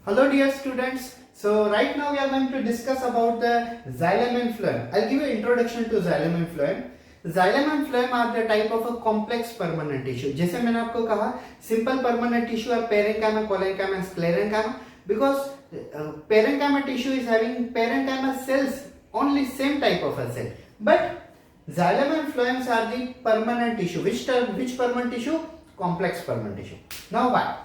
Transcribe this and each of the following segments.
Hello dear students. So right now we are going to discuss about the xylem and phloem. I'll give you introduction to xylem and phloem. Xylem and phloem are the type of a complex permanent tissue. जैसे मैंने आपको कहा simple permanent tissue are parenchyma, collenchyma, sclerenchyma. Because parenchyma tissue is having parenchyma cells, only same type of a cell. But xylem and phloem are the permanent tissue. Which permanent tissue? Complex permanent tissue. Now why?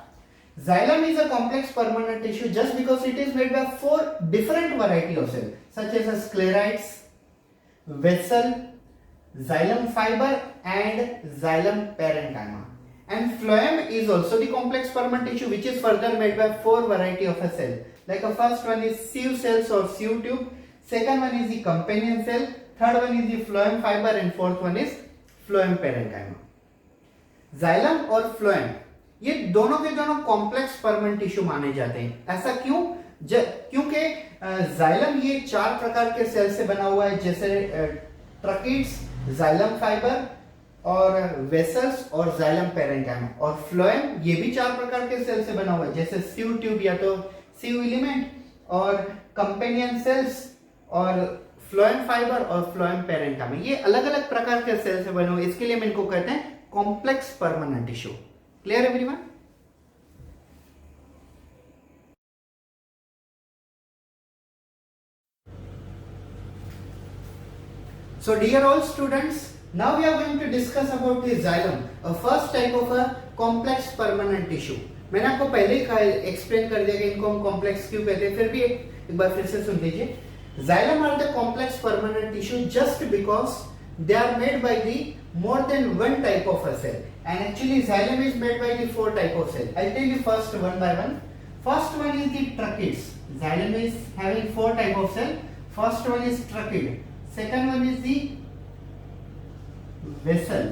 Xylem is a complex permanent tissue just because it is made by 4 different variety of cells such as sclerites, vessel, xylem fiber and xylem parenchyma. And phloem is also the complex permanent tissue which is further made by 4 variety of a cell. Like a first one is sieve cells or sieve tube, second one is the companion cell, third one is the phloem fiber and fourth one is phloem parenchyma. Xylem और phloem ये दोनों के दोनों complex permanent tissue माने जाते हैं. ऐसा क्यों? क्योंकि जाइलम ये 4 प्रकार के सेल से बना हुआ है, जैसे ट्रकीड्स, जाइलम फाइबर और वेसल्स और जाइलम पेरेंकाइमा. और फ्लोएम ये भी 4 प्रकार के सेल से बना हुआ है, जैसे सिव ट्यूब या तो सिव एलिमेंट और कंपेनियन सेल्स और फ्लोएम फाइबर और फ्लोएम पेरेंकाइमा. ये अलग अलग प्रकार के सेल से बने हुए, इसके लिए हम इनको कहते हैं complex permanent tissue. Clear everyone? So dear all students, now we are going to discuss about the xylem, a first type of a complex permanent tissue. मैंने आपको पहले ही एक्सप्लेन कर दिया कि इनको हम कॉम्प्लेक्स क्यों कहते हैं, फिर भी एक बार फिर से सुन लीजिए. Xylem are the complex permanent tissue just because they are made by the more than one type of a cell. And actually xylem is made by the 4 type of cell. I'll tell you first one by one. First one is the tracheids. Xylem is having 4 type of cell. First one is tracheid. Second one is the vessel.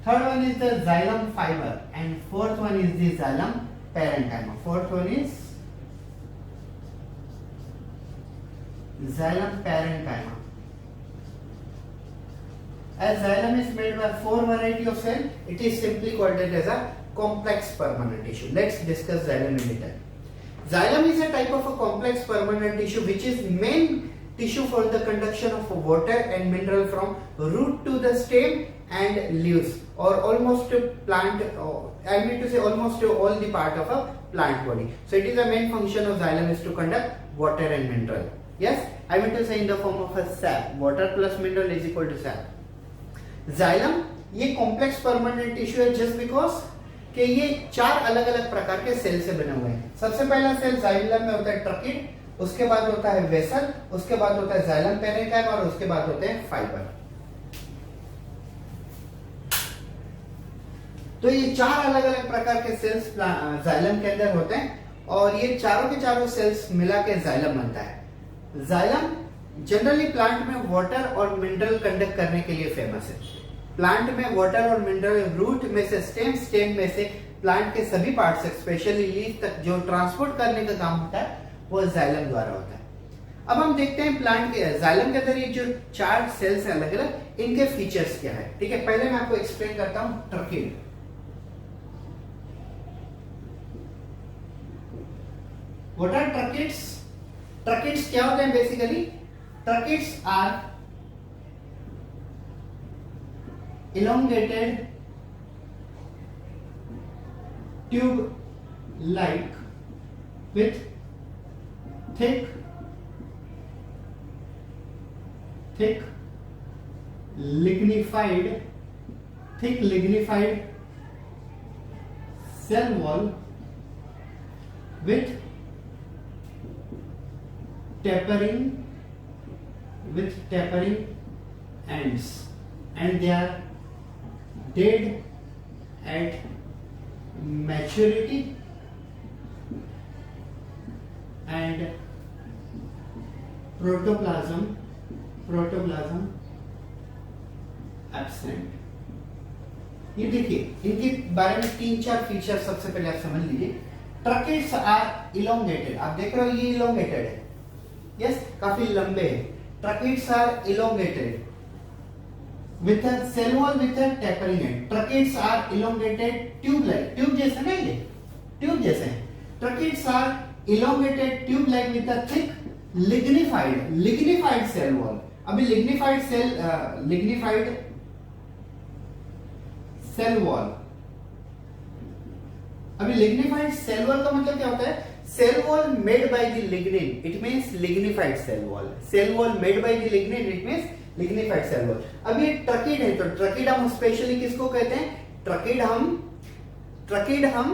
Third one is the xylem fiber. And fourth one is the xylem parenchyma. Fourth one is xylem parenchyma. As xylem is made by 4 variety of cell, it is simply called as a complex permanent tissue. Let's discuss xylem in detail. Xylem is a type of a complex permanent tissue which is main tissue for the conduction of water and mineral from root to the stem and leaves, or almost plant. I mean to say almost all the part of a plant body. So it is the main function of xylem is to conduct water and mineral. Yes, I mean to say in the form of a sap. Water plus mineral is equal to sap. Xylem ये complex permanent tissue है just because कि ये 4 अलग अलग प्रकार के cell से बने हुए हैं. सबसे पहला सेल जाइलम में होता है ट्रकीड, उसके बाद होता है वेसल, उसके बाद होता है जाइलम पेरेंकाइमा और उसके बाद होते हैं फाइबर. तो ये 4 अलग अलग प्रकार के सेल्स जाइलम के अंदर होते हैं और ये चारों के चारों सेल्स मिला के जाइलम बनता है. जाइलम जनरली प्लांट में वाटर और मिनरल कंडक्ट करने के लिए फेमस है. प्लांट में वाटर और मिनरल रूट में से स्टेम में से प्लांट के सभी पार्ट्स स्पेशली लीफ तक जो ट्रांसपोर्ट करने का काम होता है वो जाइलम द्वारा होता है. अब हम देखते हैं प्लांट के जाइलम के अंदर ये जो 4 सेल्स हैं अलग अलग, इनके फीचर्स क्या है. ठीक है, पहले मैं आपको एक्सप्लेन करता हूं ट्रकीड. What are ट्रकीड्स? ट्रकीड्स क्या होते हैं basically? Tracheids are elongated tube-like with thick lignified cell wall with tapering ends, and they are dead at maturity and protoplasm absent. ये देखिए इनके बारे में 3-4 फीचर सबसे पहले आप समझ लीजिए. Tracheids are elongated. आप देख रहे हो ये इलोंगेटेड है. यस, काफी लंबे है. Tracheids are elongated with a cell wall with a tapering end. Tracheids are elongated tube-like. Tube जैसे ना, ये ट्यूब जैसे हैं. Tracheids are elongated tube like with a thick lignified cell wall. अभी lignified cell wall, अभी lignified cell wall का मतलब क्या होता है? Cell wall made by the lignin, it means lignified cell wall. Cell wall made by the lignin, it means lignified cell wall. अब ये tracheid है, तो ट्रकीड हम स्पेशली किसको कहते हैं? ट्रकीड हम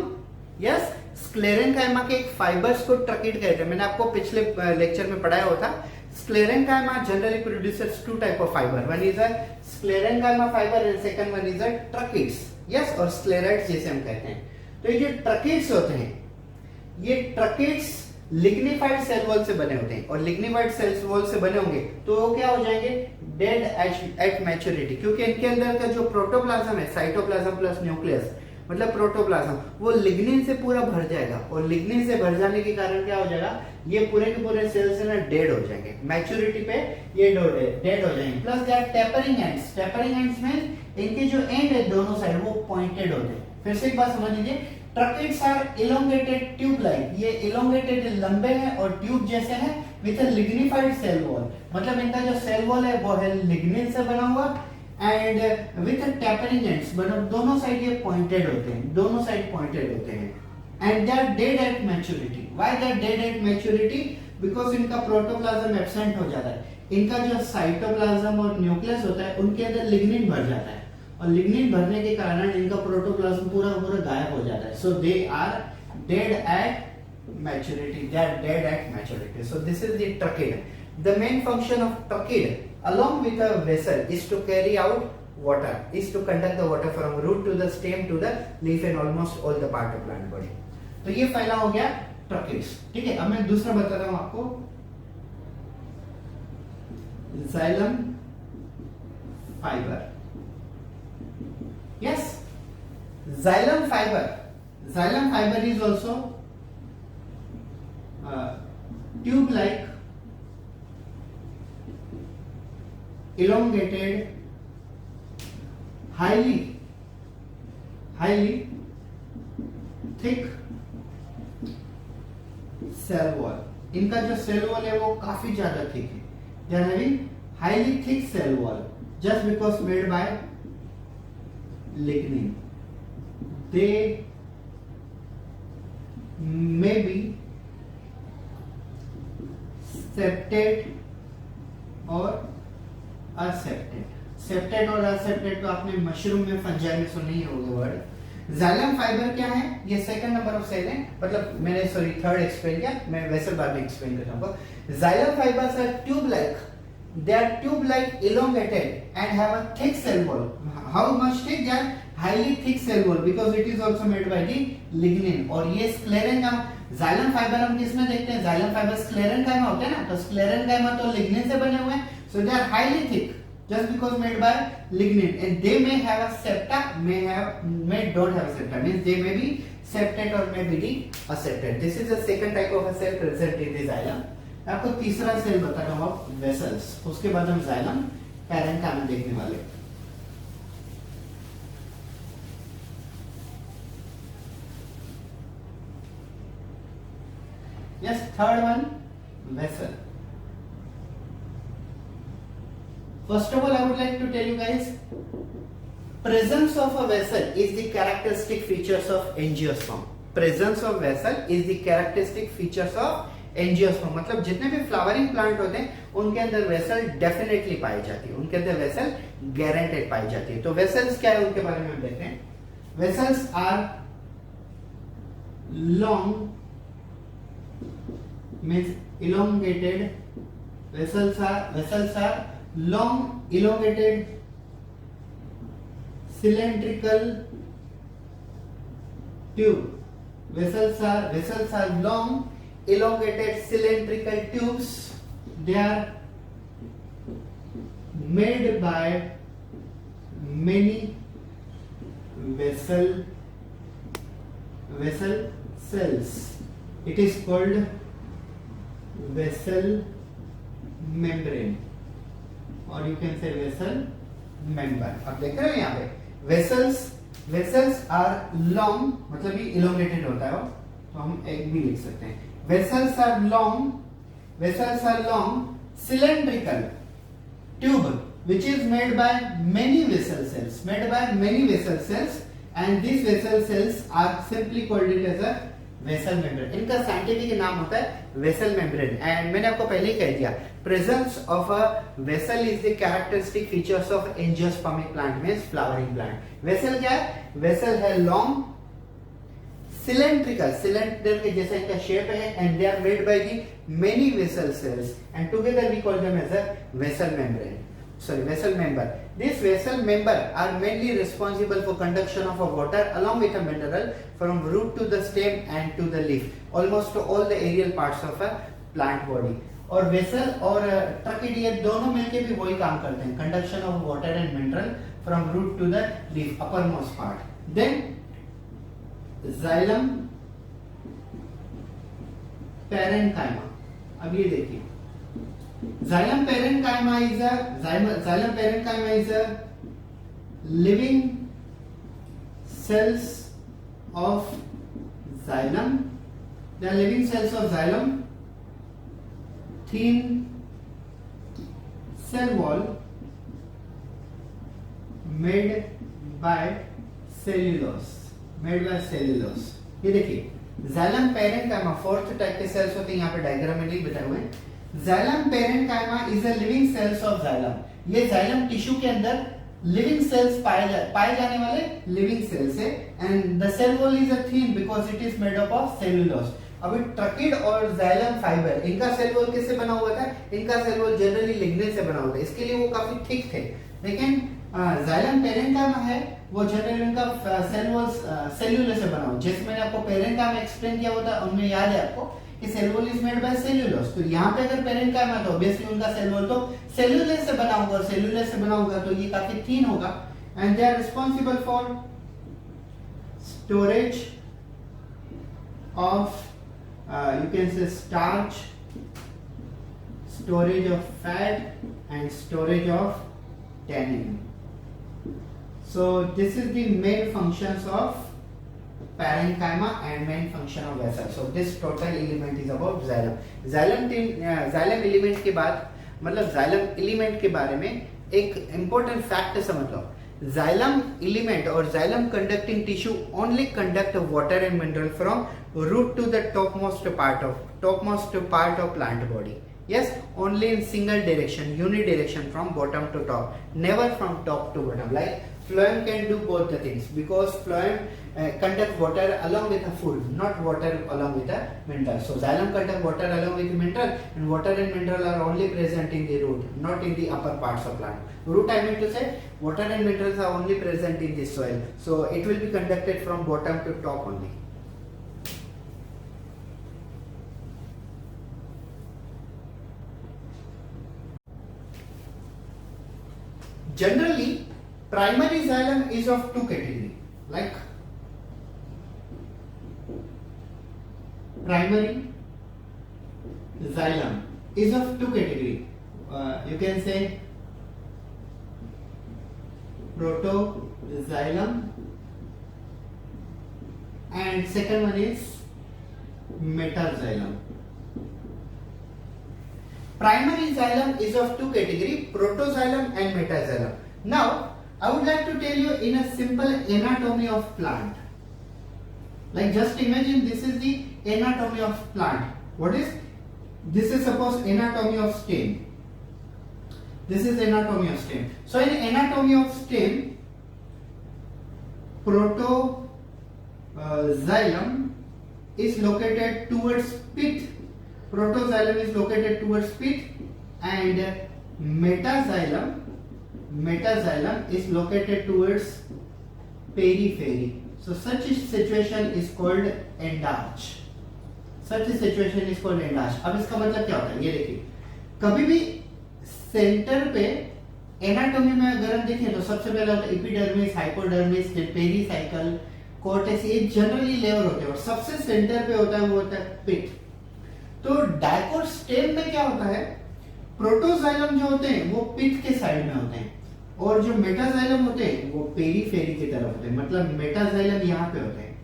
यस स्क्लेरेनकाइमा के एक फाइबर्स को ट्रकीड कहते हैं. मैंने आपको पिछले लेक्चर में पढ़ाया हुआ था. Sclerenchyma generally produces two type of fibre. One is a sclerenchyma fibre and second one is a tracheids. Yes, और स्क्लेराइड्स जैसे हम कहते हैं. तो ये जो ट्रकीड्स होते हैं, ये ट्रकीड्स लिग्निफाइड सेल वॉल से बने होते हैं, और लिग्निफाइड सेल वॉल से बने होंगे तो वो क्या हो जाएंगे? डेड एट मैच्योरिटी, क्योंकि इनके अंदर का जो प्रोटोप्लाज्म है, साइटोप्लाज्म प्लस न्यूक्लियस मतलब प्रोटोप्लाज्म, वो लिग्निन से पूरा भर जाएगा, और लिग्निन से भर जाने के कारण क्या हो जाएगा? ये पूरे के पूरे सेल्स है ना डेड हो जाएंगे. मैच्योरिटी पे ये डेड हो जाएंगे. Plus they are tapering ends. Tapering ends में इनके जो एंड है दोनों साइड वो पॉइंटेड होते हैं. फिर से एक बात समझ लीजिए, tracheids are elongated tube like. ये इलोंगेटेड लंबे हैं और ट्यूब जैसे हैं with a lignified cell wall. मतलब इनका जो सेल वॉल है वो है लिग्निन से बना हुआ and with a tapering ends. मतलब दोनों साइड ये पॉइंटेड होते हैं, दोनों साइड पॉइंटेड होते हैं. And they are dead at maturity. Why they are dead at maturity? Because इनका प्रोटोप्लाज्म एब्सेंट हो जाता है. इनका जो साइटोप्लाज्म और न्यूक्लियस होता है उनके अंदर लिग्निन भर जाता है, और लिग्निन भरने के कारण इनका प्रोटोप्लाज्म पूरा गायब हो जाता है. So they are dead at maturity. They are dead at maturity. So this is the tracheid. The main function of tracheid along with a vessel is to carry out water, is to conduct the water from root to the stem to the leaf and almost all the part of plant body. तो ये पहला हो गया ट्रकीड्स. ठीक है, अब मैं दूसरा बताता हूं आपको. Xylem fibre. Yes, xylem fiber is also tube-like, elongated, highly thick cell wall. इनका जो सेल वॉल है वो काफी ज्यादा थिक है. They are having highly thick cell wall just because made by lignin. They may be septate or aseptate. Septate और aseptate तो आपने मशरूम में फंजाई में सुने ही होंगे वर्ड. जाइलम फाइबर क्या है? ये सेकंड नंबर ऑफ सेल है. मतलब मैंने थर्ड एक्सप्लेन किया, मैं वैसे बाद में एक्सप्लेन करता हूं. Xylem fibres are tube like. They are tube-like, elongated and have a thick cell wall. How much thick? They are highly thick cell wall because it is also made by the lignin. और ये sclerenchyma, xylem fibre हम किसमें देखते हैं? Xylem fibre sclerenchyma होते हैं ना, तो स्क्लेरेनकाइमा तो लिग्निन से बने हुए हैं. So they are highly thick just because made by lignin, and they may have a septa, may don't have a septa, means they may be septate or may be the aseptate. This is the second type of a cell present in the xylem. आपको तीसरा cell बताता हूं, vessels. उसके बाद हम xylem parenchyma देखने वाले. Yes, third one vessel. First of all I would like to tell you guys, presence of a vessel is the characteristic features of angiosperm. Presence of vessel is the characteristic features of angiosperm. मतलब जितने भी flowering plant होते हैं उनके अंदर vessel definitely पाई जाती है, उनके अंदर वेसल गारंटेड पाई जाती है. तो वेसल्स क्या है उनके बारे में हम देखते हैं. Vessels are long means elongated. Vessels are long elongated cylindrical tube. Vessels are long elongated cylindrical tubes. They are made by many vessel cells. It is called vessel membrane, or you can say vessel membrane. अब देख रहे हो यहाँ पे vessels are long, मतलब ये elongated होता है, तो हम एक भी लिख सकते हैं. vessels are long cylindrical tube which is made by many vessel cells, and these vessel cells are simply called it as a vessel membrane. इनका साइंटिफिक नाम होता है वेसल मेम्ब्रेन. एंड मैंने आपको पहले ही कह दिया, presence of a vessel is the characteristic features of angiospermic plant means flowering plant. Vessel क्या है? वेसल है लॉन्ग सिलेंड्रिकल, सिलेंडर के जैसा इनका शेप है, and they are made by the many vessel cells and together we call them as a vessel membrane. Vessel member. These vessel member are mainly responsible for conduction of water along with a mineral from root to the stem and to the leaf, almost to all the aerial parts of a plant body. और vessel और trachea ये दोनों मिलके भी वही काम करते हैं, conduction of water and mineral from root to the leaf, uppermost part. Then xylem parenchyma. अब ये देखिए, xylem parenchyma is a living cells of xylem. They are living cells of xylem, thin cell wall made by cellulose. ये देखिए, xylem parenchyma fourth type के sales होते हैं, यहाँ पे डायग्राम में नहीं बताए हुए हैं. Xylem parenchyma is a living cells of xylem. ये xylem टिश्यू के अंदर living cells पाए जाने वाले living cells है, and the cell wall is a thin because it is made up of cellulose. अभी ट्रकीड और xylem फाइबर, इनका सेल वॉल किससे बना हुआ था? इनका सेल वॉल जनरली लिग्निन से बना हुआ था, इसके लिए वो काफी थिक थे. लेकिन xylem parenchyma है वो जनरली इनका सेल वॉल सेल्यूलोज से बना हुआ. जैसे मैंने आपको parenchyma एक्सप्लेन किया होता, उनमें याद है आपको कि cell wall is made by cellulose. तो यहाँ पे अगर पेरेंकाइमा है तो ऑब्वियसली उनका सेल वॉल तो सेल्यूलोज से बना होगा, और सेल्यूलोज से बना होगा तो ये काफी थिन होगा, and they are responsible for storage of you can say starch, storage of fat and storage of tannin. So this is the main functions of parenchyma and main function of vessel. So this total element is about xylem. xylem element के बाद मतलब xylem element के बारे में एक important fact समझ लो. Xylem element or xylem conducting tissue only conduct water and mineral from root to the topmost part of plant body. Yes, only in single direction, unidirection from bottom to top, never from top to bottom. Like phloem can do both the things because phloem conduct water along with a food, not water along with a mineral. So xylem conduct water along with mineral, and water and mineral are only present in the root, not in the upper parts of plant. Root, I mean to say, water and minerals are only present in the soil, so it will be conducted from bottom to top only. Generally, primary xylem is of two categories. Like primary xylem is of two categories. You can say protoxylem, and second one is metaxylem. Primary xylem is of two categories, protoxylem and metaxylem. Now, I would like to tell you in a simple anatomy of plant. Like just imagine this is the anatomy of plant. What is? This is suppose anatomy of stem. This is anatomy of stem. So in anatomy of stem, protoxylem is located towards pith. Protoxylem is located towards pith, and metaxylem is located towards periphery. So such a situation is called endarch. Such a situation is called endarch. अब इसका मतलब क्या होता है? ये देखिए, कभी भी सेंटर पे एनाटॉमी में अगर हम देखें तो सबसे पहले होता है एपिडर्मिस, हाइपोडर्मिस, पेरिसाइकल, कॉर्टेक्स, ये जनरली लेयर होते हैं, और सबसे सेंटर पे होता है वो होता है पिथ. तो डाइकोट स्टेम में क्या होता है? प्रोटोजाइलम जो होते हैं वो पिथ के साइड में होते हैं, और जो मेटाजाइलम होते हैं वो पेरीफेरी की तरफ होते हैं. मतलब मेटाजाइलम यहाँ पे होते हैं,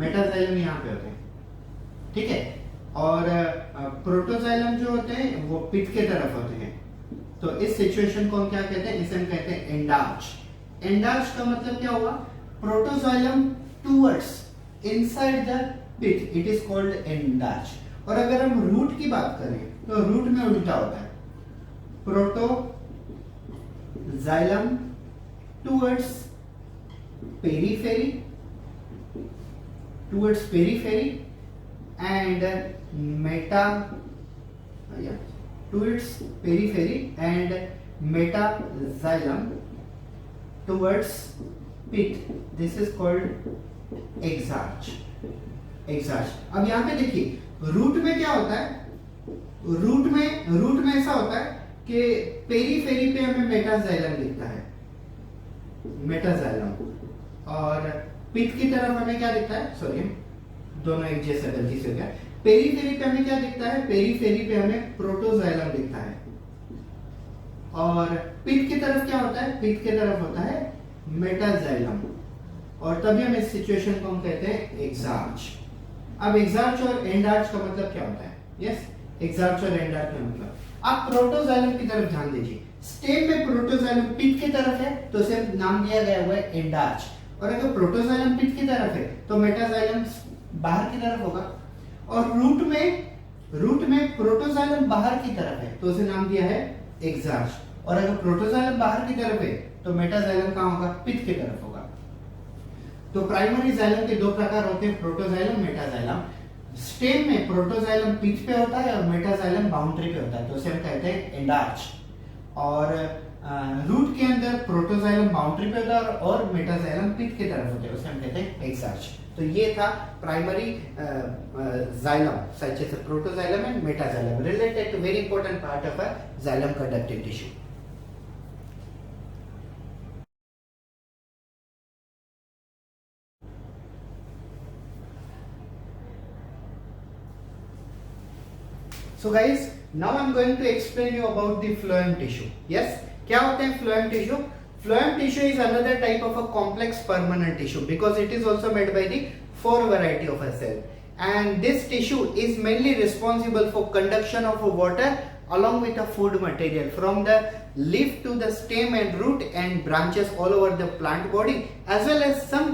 मेटाजाइलम यहाँ पे होते हैं. ठीक है। और प्रोटोजाइलम जो होते हैं वो पिट के तरफ होते हैं। तो इस सिचुएशन को हम क्या कहते हैं, इसे हम कहते हैं एंडार्च। एंडार्च का मतलब क्या होगा, protoxylem towards inside the pit, it is called endarch. और अगर हम रूट की बात करें तो रूट में उल्टा होता है, protoxylem towards periphery and metaxylem towards pit. This is called exarch. अब यहाँ पे देखिए रूट में क्या होता है, रूट में ऐसा होता है कि पेरीफेरी पे हमें मेटाजाइलम दिखता है, मेटाजाइलम, और पिट की तरफ हमें क्या दिखता है, सॉरी दोनों एक जैसा गलती से हो गया, पेरीफेरी पे हमें क्या दिखता है, पेरीफेरी पे हमें प्रोटोजाइलम दिखता है। और पिट की तरफ क्या होता है, पिट की तरफ होता है मेटाजाइलम। और तभी हम इस सिचुएशन को हम कहते हैं एक्सार्च। अब एक्सार्च और एंडार्च का मतलब क्या होता है, यस, एक्सार्च और एंडार्च का मतलब, आप प्रोटोजाइलम की तरफ ध्यान दीजिए। स्टेम में प्रोटोजाइलम पिट की तरफ है तो उसे नाम दिया गया हुआ है एंडार्च, और अगर प्रोटोजाइलम पिट की तरफ है तो मेटाजाइलम बाहर की तरफ होगा। और रूट में प्रोटोजाइलम बाहर की तरफ है तो उसे नाम दिया है एक्सार्च, और अगर प्रोटोजाइलम बाहर की तरफ है तो मेटाजाइलम कहां होगा, पिट की तरफ होगा। तो प्राइमरी जाइलम के दो प्रकार होते हैं, प्रोटोजाइलम, मेटाजाइलम। स्टेम में प्रोटोजाइलम पिच पे होता है और मेटाजाइलम बाउंड्री पे होता है, तो उसे हम कहते हैं एंडार्च। और रूट के अंदर प्रोटोजाइलम बाउंड्री पे होता है और मेटाजाइलम पिच की तरफ होता है, उसे हम कहते हैं एक्सार्च। तो ये था primary xylem, such as protoxylem and metaxylem, related to very important part of a xylem conductive tissue. So guys, now I'm going to explain you about the phloem tissue. Yes, क्या होते हैं phloem tissue? Phloem tissue is another type of a complex permanent tissue because it is also made by the four variety of a cell, and this tissue is mainly responsible for conduction of water along with a food material from the leaf to the stem and root and branches all over the plant body, as well as some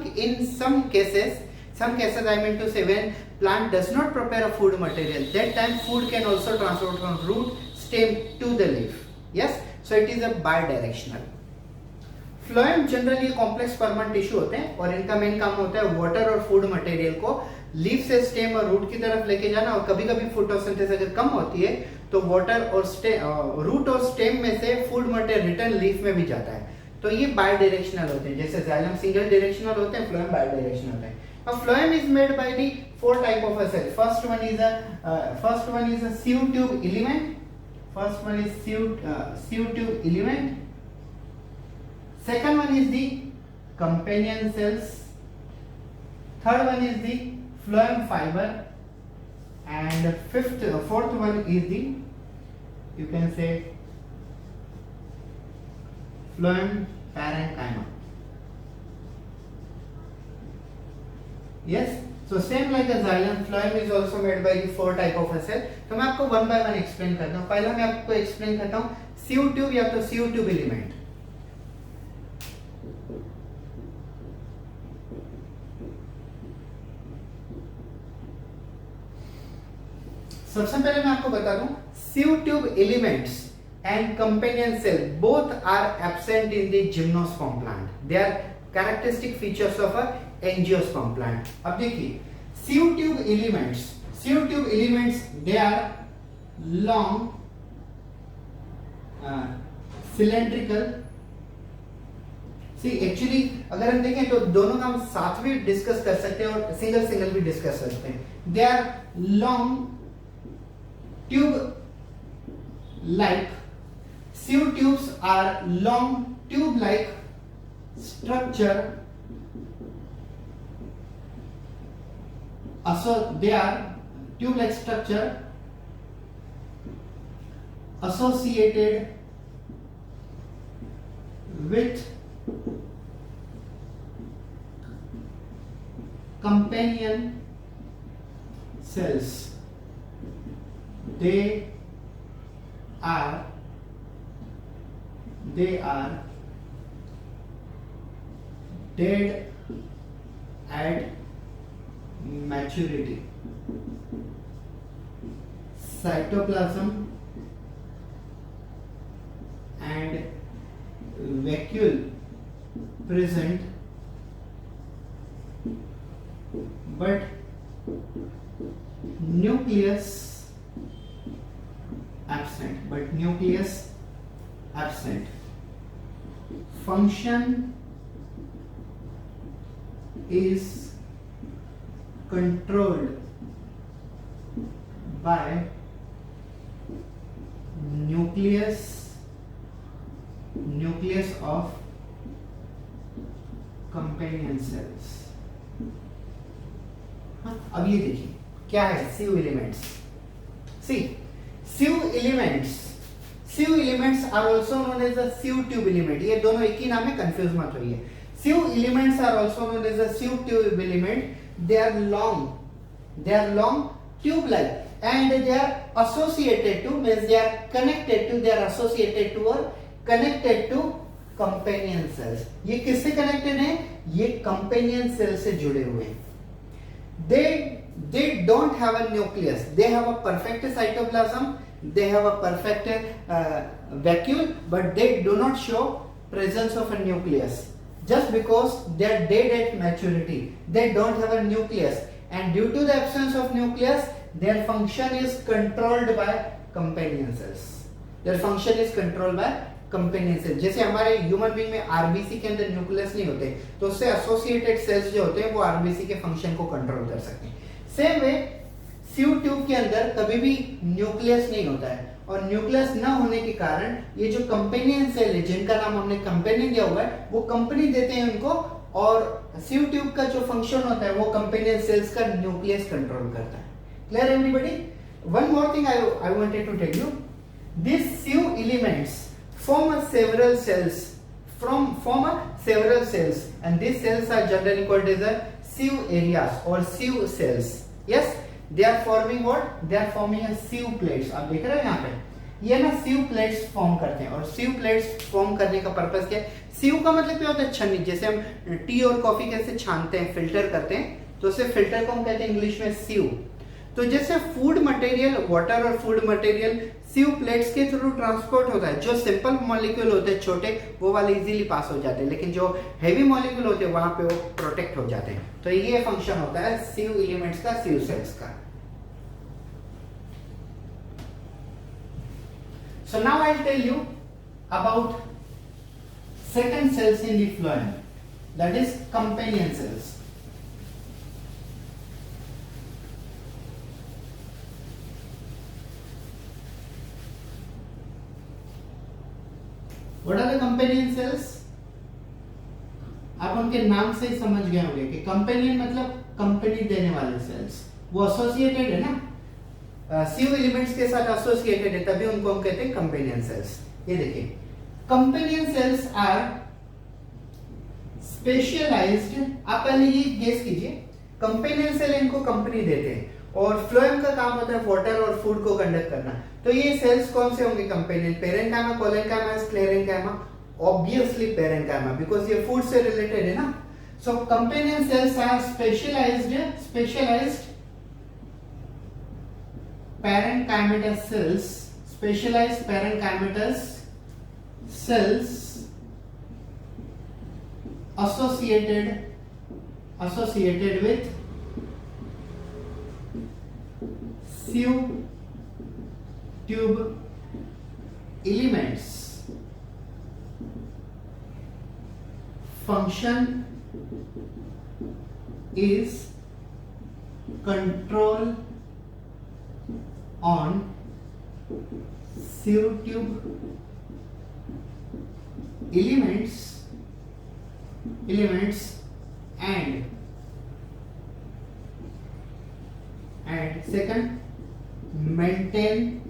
cases I mean to say when plant does not prepare a food material, that time food can also transfer from root, stem to the leaf. Yes, so it is a bidirectional. Phloem generally complex permanent tissue होते हैं और इनका main काम होता है water और food material को leaf से स्टेम और रूट की तरफ लेके जाना, और कभी कभी फोटोसिंथेसिस अगर कम होती है तो वाटर और रूट और स्टेम में से फूड मटेरियल रिटर्न लीफ में भी जाता है। तो ये बाई डायरेक्शनल होते हैं, जैसे जाइलम सिंगल डायरेक्शनल होते हैं, फ्लोएम बाई डायरेक्शनल होते हैं। Now phloem is made by the four type of a cell. First one is a sieve tube element. Sieve tube element. Second one is the companion cells. Third one is the phloem fiber, and fourth one is the, you can say, phloem parenchyma. Yes, so same like a xylem, phloem is also made by the four type of a cell. तो मैं आपको one by one explain करता हूँ। पहला मैं आपको explain करता हूँ sieve tube या तो sieve tube element। सबसे पहले मैं आपको बता दूं sieve tube elements and companion cell both are absent in the gymnosperm plant. They are characteristic features of a angiosperm plant. अब देखिए sieve tube elements they are long cylindrical। See actually अगर हम देखें तो दोनों का हम साथ भी डिस्कस कर सकते हैं और सिंगल भी डिस्कस कर सकते हैं। They are long tube like, sieve tubes are long tube like structure, they are tube like structure associated with companion cells, they are dead at maturity. Cytoplasm and vacuole present, but nucleus absent. Function is controlled by nucleus of companion cells. अब ये देखिए क्या है sieve elements. See sieve elements are also known as the sieve tube element. ये दोनों एक ही नाम है, कंफ्यूज मत होइए. Sieve elements are also known as the sieve tube element. They are long tube like, and they are associated to, means they are connected to, they are associated to or connected to companion cells. ये किससे connected हैं? ये companion cells से जुड़े हुए हैं. They don't have a nucleus. They have a perfect cytoplasm. They have a perfect vacuole, but they do not show presence of a nucleus. Just because they are dead at maturity, they don't have a nucleus, and due to the absence of nucleus, their function is controlled by companion cells. जैसे हमारे human being में RBC के अंदर nucleus नहीं होते, तो उससे associated sales जो होते हैं वो आरबीसी के फंक्शन को कंट्रोल कर सकते हैं. सेम वे सीव ट्यूब के अंदर कभी भी न्यूक्लियस नहीं होता है, और न्यूक्लियस न होने के कारण ये जो कंपेनियन सेल है, जिनका नाम हमने कंपेनियन दिया हुआ है, वो कंपनी देते हैं उनको, और सीव ट्यूब का जो फंक्शन होता है वो कंपेनियन सेल्स का न्यूक्लियस कंट्रोल करता है. Clear everybody? One more thing I wanted to tell you. This sieve elements form several cells, and these cells are generally called as the sieve areas or sieve cells. Yes, they are forming what? They are forming a sieve plates. आप देख रहे हो यहाँ पे ये ना sieve plates form करते हैं, और sieve plates फॉर्म करने का पर्पस क्या है? sieve का मतलब क्या होता है? छन्नी. जैसे हम टी और कॉफी कैसे छानते हैं, फिल्टर करते हैं, तो उसे फिल्टर को हम कहते हैं इंग्लिश में sieve. तो जैसे फूड मटेरियल, वाटर और फूड मटेरियल सीव प्लेट्स के थ्रू ट्रांसपोर्ट होता है. जो सिंपल मॉलिक्यूल होते हैं छोटे, वो वाले इजीली पास हो जाते हैं, लेकिन जो हेवी मॉलिक्यूल होते हैं वहां पे वो प्रोटेक्ट हो जाते हैं. तो ये फंक्शन होता है सीव एलिमेंट्स का, सीव सेल्स का. So now I tell you about second cells in the phloem, that is companion cells. What are the companion cells? आप उनके नाम से ही समझ गए होंगे कि कंपेनियन मतलब कंपनी देने वाले सेल्स. वो एसोसिएटेड है ना, सीव एलिमेंट्स के साथ एसोसिएटेड है, तभी उनको हम कहते हैं कंपेनियन सेल्स. ये देखिए, कंपेनियन सेल्स आर स्पेशलाइज्ड. आप पहले ये गेस कीजिए, कंपेनियन सेल इनको कंपनी देते हैं, और फ्लोएम का काम होता है वाटर और फूड को कंडक्ट करना. तो ये सेल्स कौन से होंगे companion? Parenchyma, collenchyma, sclerenchyma. Obviously parenchyma, because ये फूड से रिलेटेड है ना. So companion cells are specialised parenchymatous cells, specialized parenchymatous cells associated with sieve tube elements. Function is control on sieve tube elements and second, maintain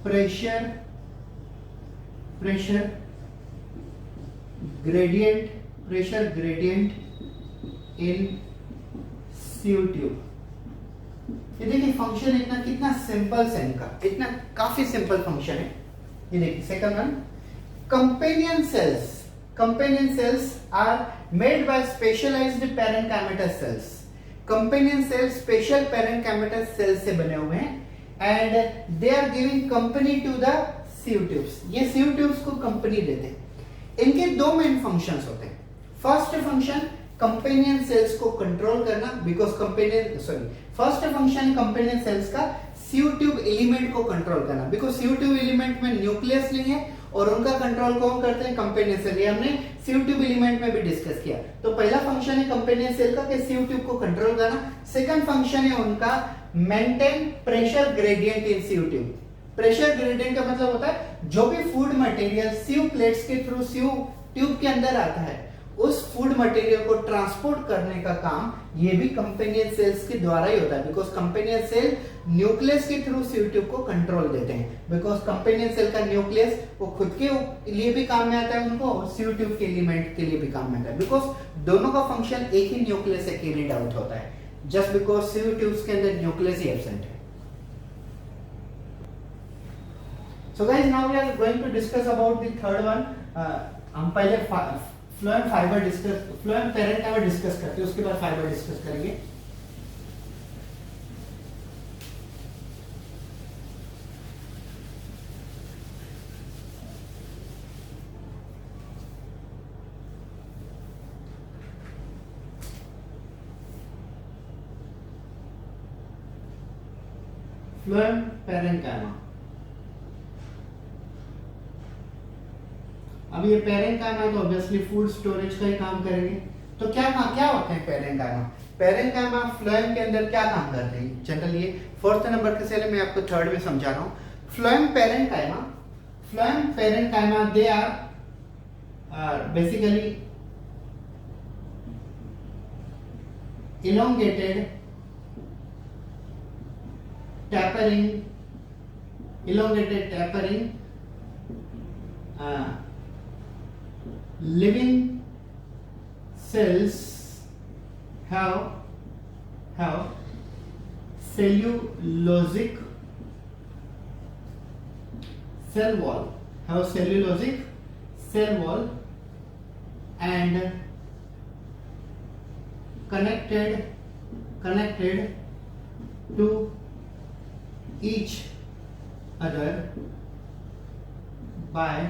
pressure gradient in sieve tube. ये देखिए function इतना कितना simple से इनका, इतना काफी simple function है। ये देखिए second one, companion cells are made by specialised parenchymatous cells. Companion cells special parenchymatous cells से बने हुए हैं and they are giving company to the sieve tubes. ये सीयू ट्यूब्स को कंपनी देते हैं। इनके दो मेन फंक्शंस होते हैं। फर्स्ट फंक्शन कंपेनियन सेल्स को कंट्रोल करना, because first function companion cells का सीयू ट्यूब एलिमेंट को कंट्रोल करना, बिकॉज सीयू ट्यूब एलिमेंट में न्यूक्लियस नहीं है और उनका कंट्रोल कौन करते हैं? Companion cell. ये हमने सीयू ट्यूब एलिमेंट में भी डिस्कस किया। तो पहला फंक्शन है कंपेनियन सेल का कि सीयू ट्यूब को कंट्रोल करना। सेकंड फंक्शन है उनका मेंटेन प्रेशर ग्रेडियंट इन सीयू ट्यूब। प्रेशर ग्रेडियंट का मतलब होता है जो भी फूड मटेरियल सीयू प्लेट्स के थ्रू सीयू ट्यूब के अंदर आता है, उस फूड मटेरियल को ट्रांसपोर्ट करने का काम ये भी कंपेनियन सेल्स के द्वारा ही होता है, बिकॉज कंपेनियन सेल न्यूक्लियस के थ्रू सीयू ट्यूब को कंट्रोल देते हैं। बिकॉज कंपेनियन सेल का न्यूक्लियस वो खुद के लिए भी काम में आता है उनको, और सीयू ट्यूब के एलिमेंट के लिए भी काम में आता है, बिकॉज दोनों का फंक्शन एक ही न्यूक्लियस से कैरिड आउट होता है, जस्ट बिकॉज सीयू ट्यूब्स के अंदर न्यूक्लियस ही एब्सेंट है। So guys, now we are going to discuss about the third one. हम पहले phloem fibre discuss, phloem parenchyma discuss करते हैं, उसके बाद फाइबर डिस्कस करेंगे। Phloem parenchyma. अब ये पैरेनकाइमा तो ऑब्वियसली फूड स्टोरेज का ही काम करेंगे। तो क्या होते हैं पैरेनकाइमा? पैरेनकाइमा फ्लोएम के अंदर क्या काम करते हैं? जनरली ये फोर्थ नंबर के सेल में आपको थर्ड में समझा रहा हूँ। Phloem parenchyma they are basically elongated tapering living cells have cellulosic cell wall and connected to each other by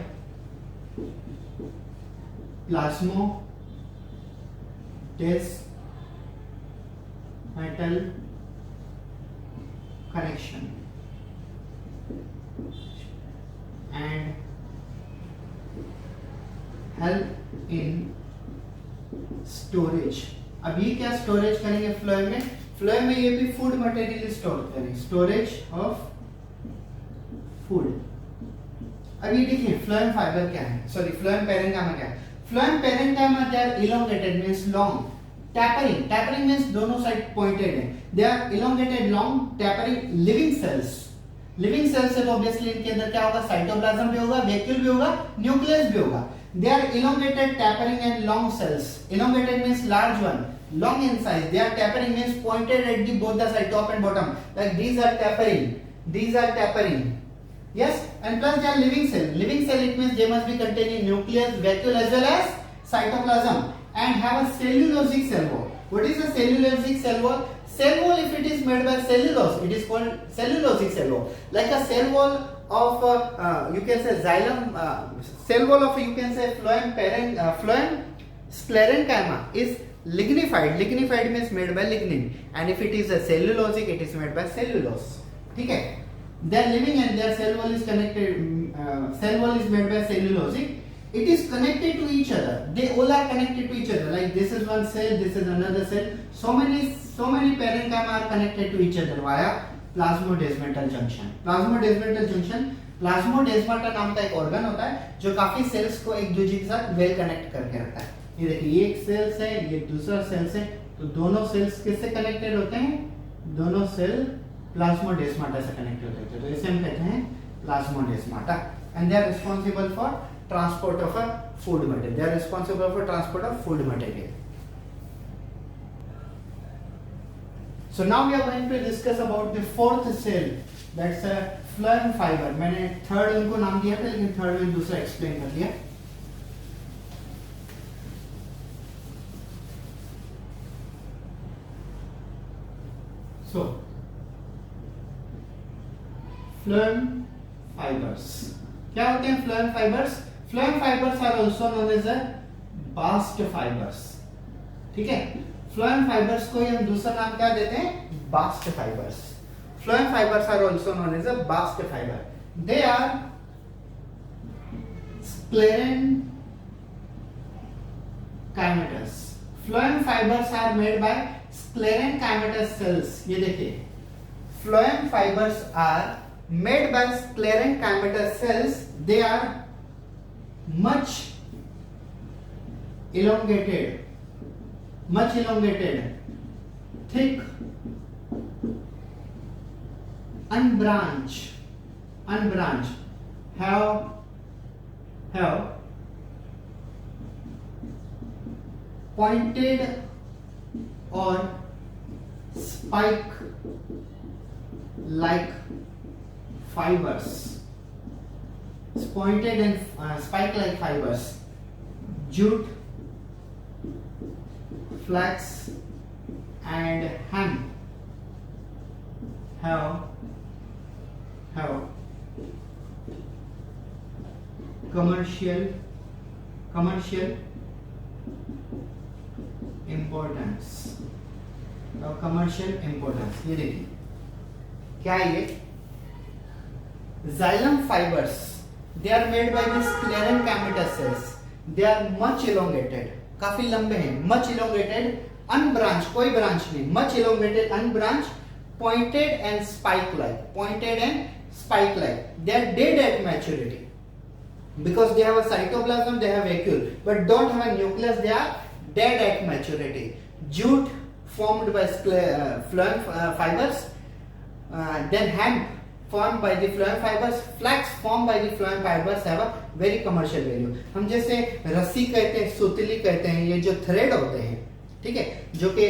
plasmodesmatal connection and help in storage। अब ये क्या स्टोरेज करेंगे फ्लोएम में? फ्लोएम में ये भी फूड मटेरियल स्टोर करेंगे, storage of food. अब ये देखिए फ्लोएम फाइबर क्या है, सॉरी फ्लोएम पैरेनकाइमा क्या है? Phloem parenchyma they are elongated means long, tapering means दोनों साइड पॉइंटेड है, they are elongated long tapering living cells है तो ऑब्वियसली इनके अंदर क्या होगा? साइटोप्लाज्म भी होगा, वैक्यूल भी होगा, न्यूक्लियस भी होगा। They are elongated tapering and long cells. Elongated means large one, long in size. They are tapering means pointed at the both the side, top and bottom. Like these are tapering. Yes, and plus they are living cell. Living cell it means they must be containing nucleus, vacuole as well as cytoplasm and have a cellulosic cell wall. What is a cellulosic cell wall? Cell wall, if it is made by cellulose, it is called cellulosic cell wall. Like a cell wall of you can say xylem, cell wall of you can say phloem sclerenchyma is lignified. Lignified means made by lignin, and if it is a cellulosic, it is made by cellulose. ठीक है? They are living and their cell wall is connected. Cell wall is made by cellulosic. It is connected to each other. They all are connected to each other. Like this is one cell, this is another cell. So many parenchyma are connected to each other via plasmodesmatal junction. Plasmodesmata नाम का एक organ होता है जो काफी sales को एक दूसरे के साथ वेल कनेक्ट करके रखता है। ये देखिए ये एक सेल्स है, ये दूसरा सेल्स है, तो दोनों सेल्स किससे कनेक्टेड होते हैं? दोनों सेल प्लाज्मोडेस्माटा से कनेक्टेड होते हैं, तो इसे हम कहते हैं plasmodesmata. And they are responsible for transport of food material. So now we are going to discuss about the fourth cell, that's a phloem fiber. मैंने थर्ड उनको नाम दिया था लेकिन थर्ड में दूसरा एक्सप्लेन कर दिया. So phloem fibers. क्या होते हैं phloem fibers? Phloem fibers are also known as a bast fibers. ठीक है, phloem fibers को हम दूसरा नाम क्या देते हैं? Bast fibers. Phloem fibers are also known as a bast fiber. They are sclerenchymatous. Phloem fibers are made by sclerenchymatous cells. ये देखिए, phloem fibers are made by sclerenchymatous cells. They are much elongated, thick, unbranched, have pointed or spike like fibers. Pointed and spike like fibers. Jute, flax and hemp have commercial importance. ये देखिए क्या है ये? Xylem fibers, they are made by the sclerenchymatous cells. They are much elongated, काफी लंबे हैं, much elongated, unbranched, कोई branch नहीं, much elongated, unbranched, pointed and spike-like. They are dead at maturity because they have a cytoplasm, they have vacuole, but don't have a nucleus. They are dead at maturity. Jute formed by phloem fibers, then hemp formed by the phloem fibers, flax formed by the phloem fibers have a very commercial value. हम जैसे रस्सी कहते हैं, सुतली कहते हैं, ये जो थ्रेड होते हैं, ठीक है, जो कि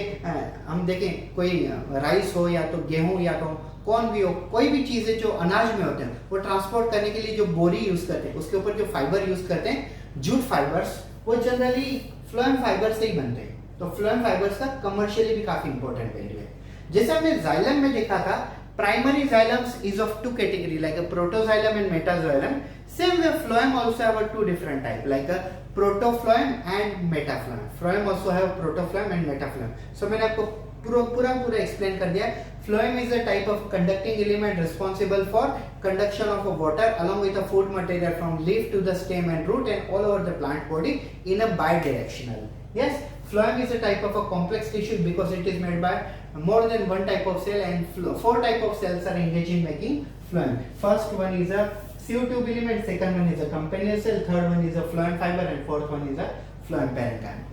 हम देखें कोई राइस हो या तो गेहूं या तो कौन भी हो, कोई भी चीजें जो अनाज में होते हैं वो ट्रांसपोर्ट करने के लिए जो बोरी यूज करते हैं उसके ऊपर जो फाइबर यूज करते हैं जूट फाइबर्स, वो जनरली फ्लोएम फाइबर से ही बनते हैं. तो फ्लोएम फाइबर्स का कमर्शियली भी काफी इंपॉर्टेंट वैल्यू है. जैसे हमने जाइलम में देखा था, primary xylems is of two category like a protoxylem and metaxylem. Same way phloem also have a two different type like a protophlloem and metaphlloem. Phloem also have protophlloem and metaphlloem. So मैंने आपको पूरा explain कर दिया. Phloem is a type of conducting element responsible for conduction of water along with the food material from leaf to the stem and root and all over the plant body in a bidirectional. Yes, phloem is a type of a complex tissue because it is made by more than one type of cell and four type of cells are engaged in making phloem. First one is a CO2 element, second one is a companion cell, third one is a phloem fiber and fourth one is a phloem parenchyma.